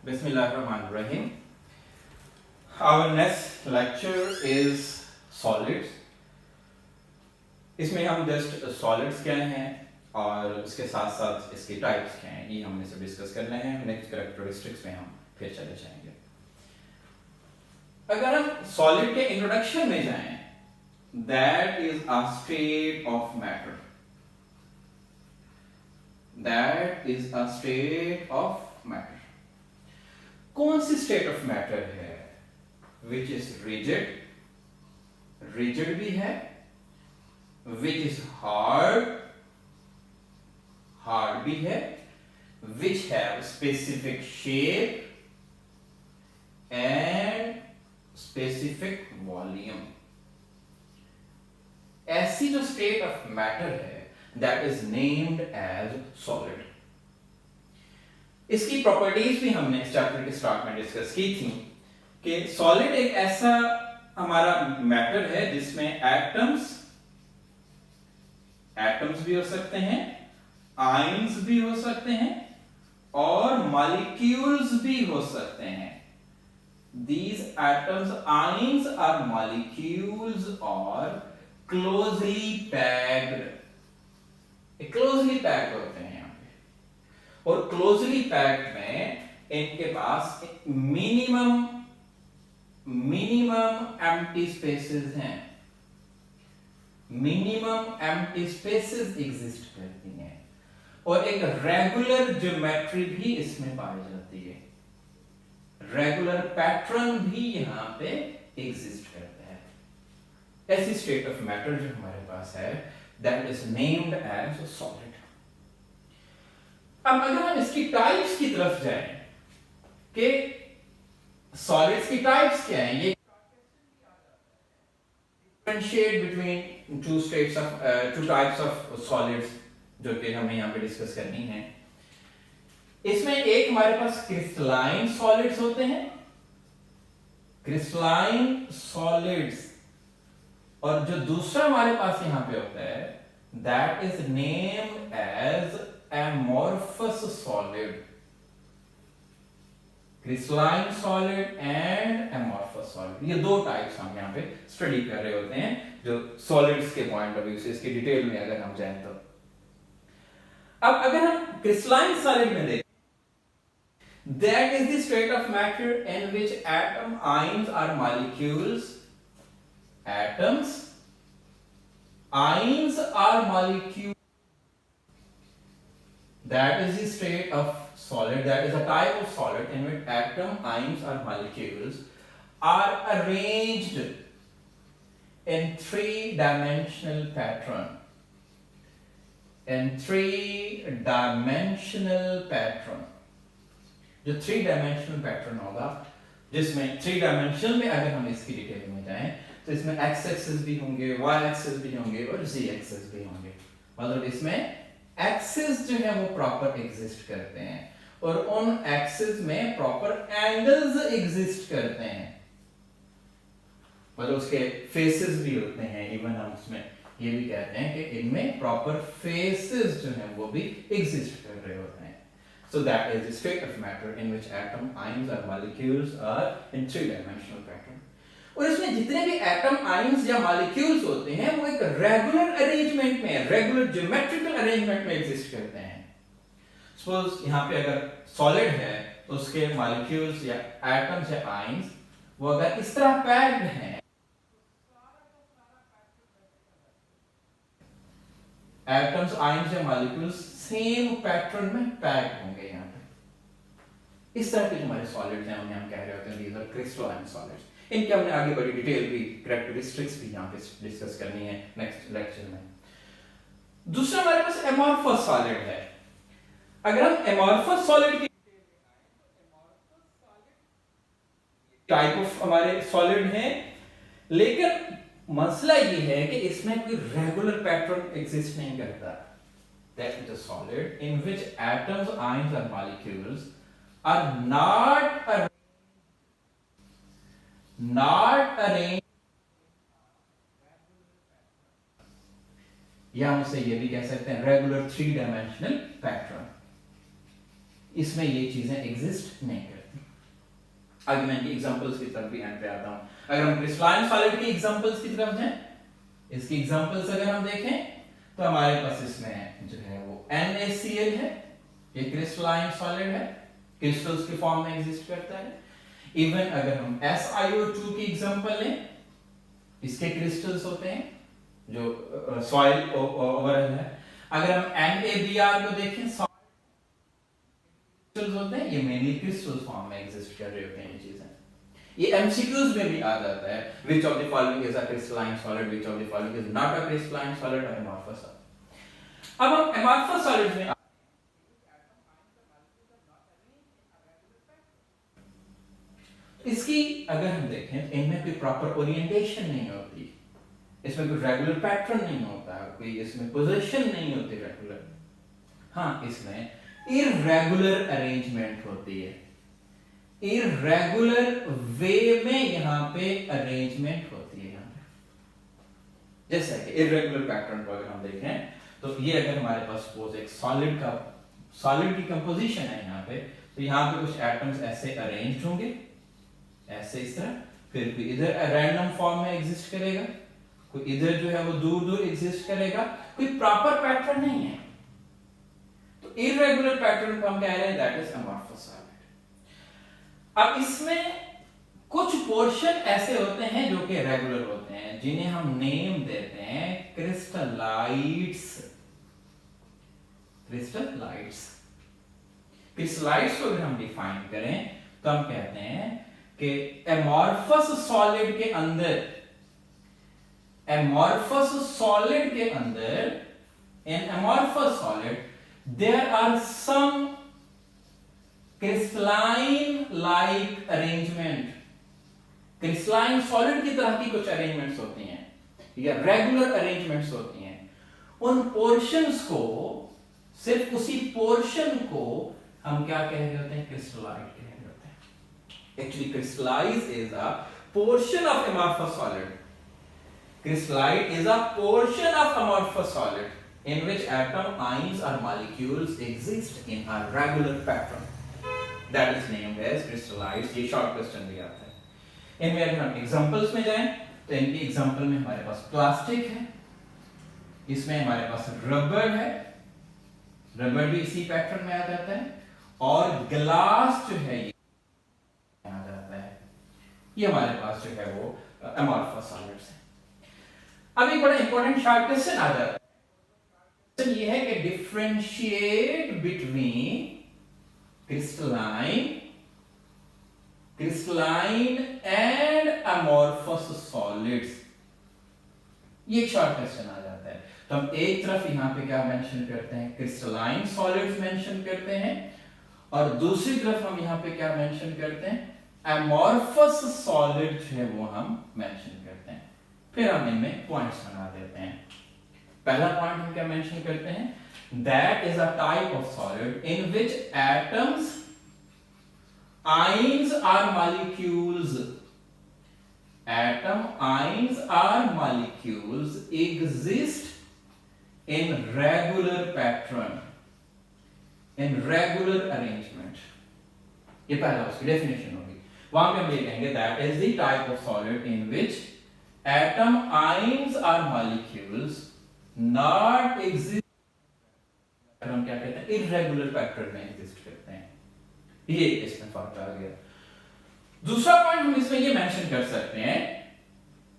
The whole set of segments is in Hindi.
Bismillahirrahmanirrahim. Our next lecture is solids. इसमें हम जस्ट सॉलिड्स क्या हैं और उसके साथ साथ इसके टाइप्स क्या हैं ये हमने सब डिस्कस करना है. नेक्स्ट कैरेक्टरिस्टिक्स में हम फिर चले जाएंगे. अगर हम सॉलिड के इंट्रोडक्शन में जाएं, that is a state of matter. That is a state of matter. कौन सी स्टेट ऑफ मैटर है? विच इज रिजिड, रिजिड भी है, which is hard, hard भी है, which have specific shape and specific volume. ऐसी जो state of matter है that is named as solid. इसकी प्रॉपर्टीज भी हमने इस चैप्टर के स्टार्ट में डिस्कस की थी कि सॉलिड एक ऐसा हमारा मैटर है जिसमें एटम्स भी हो सकते हैं, आयंस भी हो सकते हैं और मॉलिक्यूल्स भी हो सकते हैं. These atoms, ions or molecules are closely packed. closely packed होते हैं यहाँ पे. और closely packed में इनके पास मिनिमम empty spaces हैं. मिनिमम एम्प्टी स्पेसेस एग्जिस्ट करती हैं और एक रेगुलर ज्योमेट्री भी इसमें पाई जाती है. रेगुलर पैटर्न भी यहां पे एग्जिस्ट करता है. ऐसी स्टेट ऑफ मैटर जो हमारे पास है that is named as solid. अब अगर हम इसकी टाइप्स की तरफ जाएं कि सॉलिड्स की टाइप्स क्या हैं, ये differentiate between two types of solids जो कि हमें यहाँ पे डिस्कस करनी है. इसमें एक हमारे पास क्रिस्टलाइन सॉलिड्स होते हैं, क्रिस्टलाइन सॉलिड्स, और जो दूसरा हमारे पास यहाँ पे होता है that is named as amorphous solid. Crystalline solid and amorphous solid, ये दो टाइप्स हम यहाँ पे स्टडी कर रहे होते हैं जो सॉलिड्स के पॉइंट ऑफ व्यू से. इसके डिटेल में अगर हम जाएं तो अब अगर हम क्रिस्टलाइन सॉलिड में देखें, that is the state of matter in which atom, ions और मॉलिक्यूल्स, एटम्स, आयंस और molecule, that is the state of solid, that is a type of solid in which atom, ions or molecules are arranged in three-dimensional pattern. In three-dimensional pattern. जो three-dimensional pattern होगा, जिसमें three dimensional में अगर हम इसकी डिटेल में जाएं तो इसमें x axis भी होंगे, y axis भी होंगे और z axis भी होंगे. मतलब इसमें एक्सिस जो है वो प्रॉपर एग्जिस्ट करते हैं और उन एक्सिस में प्रॉपर एंगल्स एग्जिस्ट करते हैं. मतलब उसके फेसेस भी होते हैं. इवन हम उसमें ये भी कहते हैं कि इनमें प्रॉपर फेसेस जो हैं वो भी एग्जिस्ट कर रहे होते हैं. So that is the state of matter in which atom, ions और molecules are in three dimensional pattern. और इसमें जितने भी एटम, आयंस या मॉलिक्यूल्स होते हैं वो एक रेगुलर अरेंजमेंट में, रेगुलर ज्योमेट्रिकल अरेंजमेंट में एग्जिस्ट करते हैं. सपोज यहां पे अगर सॉलिड है तो उसके मॉलिक्यूल्स या एटम्स या आयंस वो अगर इस तरह पैक्ड हैं, एटम्स, आयंस या मॉलिक्यूल्स सेम पैटर्न में पैक्ड होंगे. यहां पे इस तरह के जो हमारे सॉलिड्स हैं उन्हें हम कह रहे होते हैं दीज आर क्रिस्टलाइन सॉलिड्स. इनके हमने आगे बड़ी डिटेल भी, कैरेक्टरिस्टिक्स भी यहाँ पे डिस्कस करनी है नेक्स्ट लेक्चर में. दूसरा हमारे पास एमोर्फस सॉलिड है. अगर हम एमोर्फस सॉलिड की टाइप ऑफ हमारे सॉलिड हैं, लेकिन मसला ये है कि इसमें कोई रेगुलर पैटर्न एग्जिस्ट नहीं करता. That is a solid in which atoms, ions और मॉलिक्यूल्स आर not arranged, या हम उसे ये भी कह सकते हैं रेगुलर थ्री डायमेंशनल पैटर्न. इसमें ये चीजें एग्जिस्ट नहीं करती. आगे मैं इनकी एग्जांपल्स की तरफ भी एंड पे आता हूं। अगर हम क्रिस्टलाइन सॉलिड की एग्जांपल्स की तरफ जाएं, इसकी एग्जांपल्स अगर हम देखें तो हमारे पास इसमें जो है वो NaCl है, ये क्रिस्टलाइन सॉलिड है, क्रिस्टल्स के फॉर्म में एग्जिस्ट करता है। इवन अगर हम SiO2 की एग्जांपल लें, इसके क्रिस्टल्स होते हैं जो सॉइल ओवरऑल है। अगर हम NaBr को देखें, क्रिस्टल्स होते हैं, ये मेनली क्रिस्टल फॉर्म में एग्जिस्ट कर रहे होते हैं ये चीजें। ये MCQs में भी आ जाता है, which of the following is a crystalline solid, which of the following is not a crystalline solid or amorphous solid। अब हम amorphous solids में इसकी अगर हम देखें, इनमें कोई प्रॉपर ओरिएंटेशन नहीं होती, इसमें कोई रेगुलर पैटर्न नहीं होता, कोई इसमें पोजीशन नहीं होती रेगुलर। हाँ, इसमें इररेगुलर अरेंजमेंट होती है, इररेगुलर वे में यहाँ पे अरेंजमेंट होती है। यहाँ पे जैसा कि इररेगुलर पैटर्न को अगर हम देखें तो ये अगर हमारे पास सपोज एक सॉलिड की कंपोजिशन है यहाँ पे, तो यहाँ पे कुछ एटम्स ऐसे अरेंज्ड होंगे, ऐसे इस तरह, फिर कोई इधर रैंडम फॉर्म में एग्जिस्ट करेगा, कोई इधर जो है वो दूर दूर एग्जिस्ट करेगा, कोई प्रॉपर पैटर्न नहीं है। तो इररेगुलर पैटर्न को हम कह रहे हैं दैट इज अमॉर्फस सॉलिड। अब इसमें कुछ पोर्शन ऐसे होते हैं जो कि रेगुलर होते हैं, जिन्हें हम नेम देते हैं क्रिस्टलाइट्स। क्रिस्टलाइट्स को अगर हम डिफाइन करें तो हम कहते हैं कि एमॉर्फस सॉलिड के अंदर, in amorphous solid there are some crystalline like arrangement. Crystalline solid की तरह की कुछ अरेंजमेंट्स होती हैं या रेगुलर अरेंजमेंट्स होती हैं। उन पोर्शंस को, सिर्फ उसी पोर्शन को हम क्या कह रहे होते हैं? क्रिस्टलाइट कह रहे होते हैं। Actually crystallise is a portion of amorphous solid. Crystallite is a portion of amorphous solid in which atom, ions or molecules exist in a regular pattern. That is named as crystallites। ये short question भी आता है। इनमें अगर हम एग्जांपल्स में जाएं तो इनकी एग्जांपल में हमारे पास प्लास्टिक है, इसमें हमारे पास रबर है, रबर भी इसी पैटर्न में आ जाता है, और ग्लास जो है ये आ जाता है। ये हमारे पास जो है वो amorphous solids है। अब एक बड़ा इंपॉर्टेंट शॉर्ट क्वेश्चन आ जाता है, क्वेश्चन ये है कि differentiate between crystalline and amorphous solids. ये एक शॉर्ट क्वेश्चन आ जाता है। तो हम एक तरफ यहां पे क्या मेंशन करते हैं? क्रिस्टलाइन सॉलिड्स मेंशन करते हैं, और दूसरी तरफ हम यहां पे क्या मेंशन करते हैं? अमॉर्फस सॉलिड जो है वो हम मेंशन करते हैं। फिर हम इनमें पॉइंट्स बना देते हैं। पहला पॉइंट हम क्या मेंशन करते हैं? That is a type of solid in which atoms, ions और molecules, exist in regular pattern, in regular arrangement. ये पहला उसकी डेफिनेशन होगी। वहां पे हम ये कहेंगे that is the type of solid in which atom, ions or molecules not exist, हम क्या कहते हैं? irregular pattern में exist करते हैं। ये इसमें फर्क आ गया। दूसरा पॉइंट हम इसमें ये मेंशन कर सकते हैं,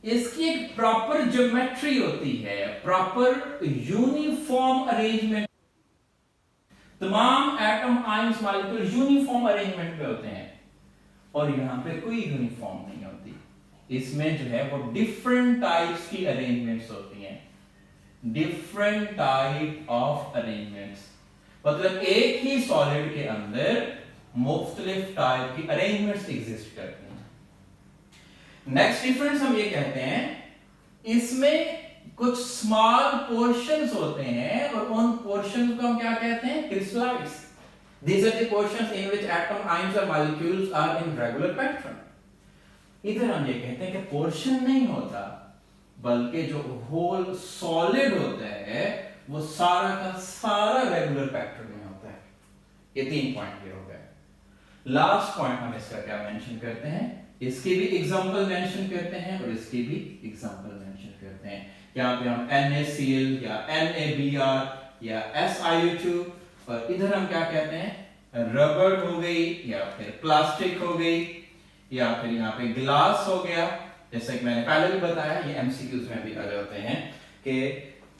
इसकी एक प्रॉपर ज्योमेट्री होती है, प्रॉपर यूनिफॉर्म अरेंजमेंट। तमाम atom, ions, molecule uniform arrangement में होते हैं, और यहां पे कोई यूनिफॉर्म नहीं होती। इसमें जो है वो डिफरेंट टाइप्स की अरेंजमेंट्स होती हैं, डिफरेंट टाइप ऑफ अरेंजमेंट्स, मतलब एक ही सॉलिड के अंदर मुख्तलिफ टाइप की अरेंजमेंट्स एग्जिस्ट करती हैं। नेक्स्ट डिफरेंस हम ये कहते हैं, इसमें कुछ स्मॉल पोर्शंस होते हैं, और उन पोर्शंस को हम क्या कहते हैं? क्रिस्टलाइट्स। These are the portions in which atom, ions or molecules are in regular pattern। इधर हम ये कहते हैं कि पोर्शन नहीं होता, बल्कि जो होल सॉलिड होता है वो सारा का सारा रेगुलर पैटर्न में होता है। ये 3 पॉइंट ये हो गए। लास्ट पॉइंट हम इसका क्या मेंशन करते हैं, इसके भी एग्जांपल मेंशन करते हैं और इसके भी एग्जांपल मेंशन करते हैं। यहाँ पे हम NaCl या NaBr या SiO2, और इधर हम क्या कहते हैं, रबर हो गई या फिर प्लास्टिक हो गई या फिर यहाँ पे ग्लास हो गया। जैसे कि मैंने पहले भी बताया, ये MCQs में भी आ जाते हैं कि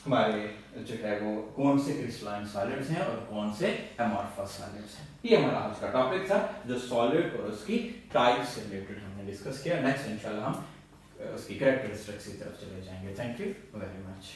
हमारे जो है वो कौन से क्रिस्टलाइन सॉलिड्स हैं और कौन से अमॉर्फस सॉलिड्स हैं। ये हमारा आज का टॉपिक था, जो सॉलिड और उसकी टाइप से रिलेटेड हमने डिस्कस किया। नेक्स्ट इंशाल्लाह हम उसकी कैरेक्टरिस्टिक्स की तरफ चले जाएंगे। Thank you very much.